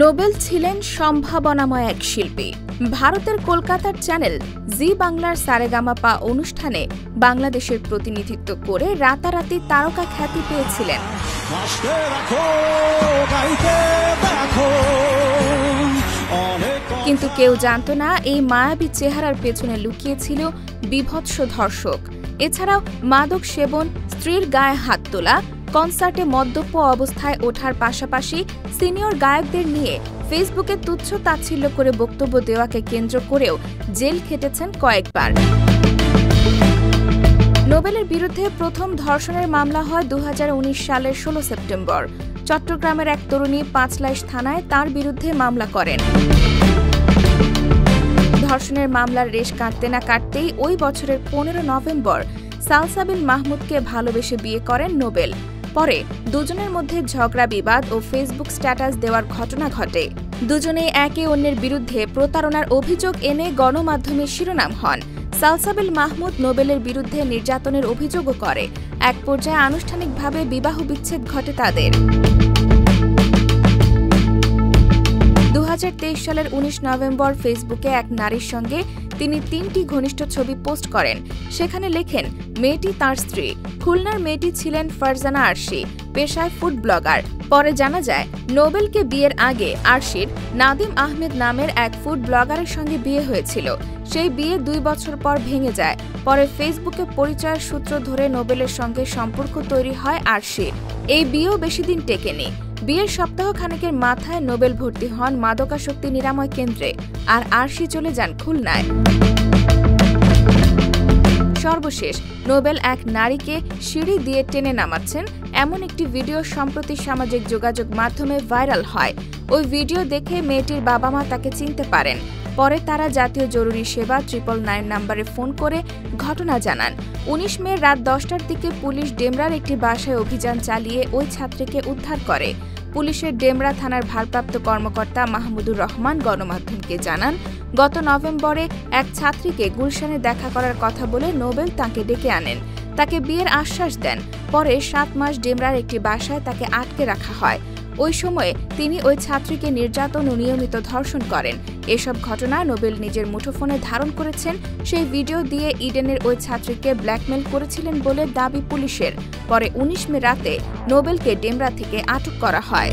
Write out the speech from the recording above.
Nobel ছিলেন সম্ভাবনাময় এক শিল্পী। ভারতের কলকাতার চ্যানেল জি বাংলার সারেগামাপা অনুষ্ঠানে বাংলাদেশের প্রতিনিধিত্ব করে রাতারাতি তারকা খ্যাতি পেয়েছিলেন। কিন্তু কেউ জানত না এই মায়াবী চেহারার পেছনে লুকিয়েছিল বিভৎস ধর্ষক। এছাড়াও মাদক সেবন, স্ত্রীর গায়ে হাত তোলা, কনসার্টে মদ্যপ অবস্থায় ওঠার পাশাপাশি সিনিয়র গায়কদের নিয়ে ফেসবুকে তুচ্ছ তাচ্ছিল্য করে বক্তব্য দেওয়াকে কেন্দ্র করেও জেল খেটেছেন কয়েকবার। নোবেলের বিরুদ্ধে প্রথম ধর্ষণের মামলা হয় 2019 সালের 16 সেপ্টেম্বর। চট্টগ্রামের এক তরুণী পাঁচলাইশ থানায় তার বিরুদ্ধে মামলা করেন। ধর্ষণের মামলার রেশ কাটতে না কাটতেই ওই বছরের 15 নভেম্বর সালসাবিল মাহমুদকে ভালোবেসে বিয়ে করেন নোবেল। পরে দুজনের মধ্যে ঝগড়া বিবাদ ও ফেসবুক স্ট্যাটাস দেওয়ার ঘটনা ঘটে। দুজনেই একে অন্যের বিরুদ্ধে প্রতারণার অভিযোগ এনে গণমাধ্যমে শিরোনাম হন। সালসাবিল মাহমুদ নোবেলের বিরুদ্ধে নির্যাতনের অভিযোগও করে। এক পর্যায়ে আনুষ্ঠানিকভাবে বিবাহ বিচ্ছেদ ঘটে তাদের। 2023 সালের 19 নভেম্বর ফেসবুকে এক নারীর সঙ্গে তিনি 3টি ঘনিষ্ঠ ছবি পোস্ট করেন। সেখানে লেখেন, মেয়েটি তার স্ত্রী। খুলনার মেয়েটি ছিলেন ফারজানা আরশি, পেশায় ফুড ব্লগার। পরে জানা যায়, নোবেলকে বিয়ের আগে আরশির নাদিম আহমেদ নামের এক ফুড ব্লগারের সঙ্গে বিয়ে হয়েছিল। সেই বিয়ে 2 বছর পর ভেঙে যায়। পরে ফেসবুকে পরিচয়ের সূত্র ধরে নোবেলের সঙ্গে সম্পর্ক তৈরি হয় আরশির। এই বিয়েও বেশি দিন টেকেনি। বিয়ের সপ্তাহখানেকের মাথায় নোবেল ভর্তি হন মাদকাসক্তি নিরাময় কেন্দ্রে, আর আরশি চলে যান খুলনায়। সর্বশেষ নোবেল এক নারীকে সিঁড়ি দিয়ে টেনে নামাচ্ছেন এমন একটি ভিডিও সম্প্রতি সামাজিক যোগাযোগ মাধ্যমে ভাইরাল হয়। ওই ভিডিও দেখে মেয়েটির বাবা মা তাকে চিনতে পারেন। পরে তারা জাতীয় জরুরি সেবা 999 নম্বরে ফোন করে ঘটনা জানান। 19 মে রাত 10টার দিকে পুলিশ ডেমরার একটি বাসায় অভিযান চালিয়ে ওই ছাত্রীকে উদ্ধার করে। পুলিশের ডেমরা থানার ভারপ্রাপ্ত কর্মকর্তা মাহমুদুর রহমান গণমাধ্যমকে জানান, গত নভেম্বরে এক ছাত্রীকে গুলশানে দেখা করার কথা বলে নোবেল তাকে ডেকে আনেন। তাকে বিয়ের আশ্বাস দেন। পরে 7 মাস ডেমরার একটি বাসায় তাকে আটকে রাখা হয়। ওই সময়ে তিনি ওই ছাত্রীকে নির্যাতন ও নিয়মিত ধর্ষণ করেন। এসব ঘটনা নোবেল নিজের মুঠোফোনে ধারণ করেছেন। সেই ভিডিও দিয়ে ইডেনের ওই ছাত্রীকে ব্ল্যাকমেল করেছিলেন বলে দাবি পুলিশের। পরে 19 মে রাতে নোবেলকে ডেমরা থেকে আটক করা হয়।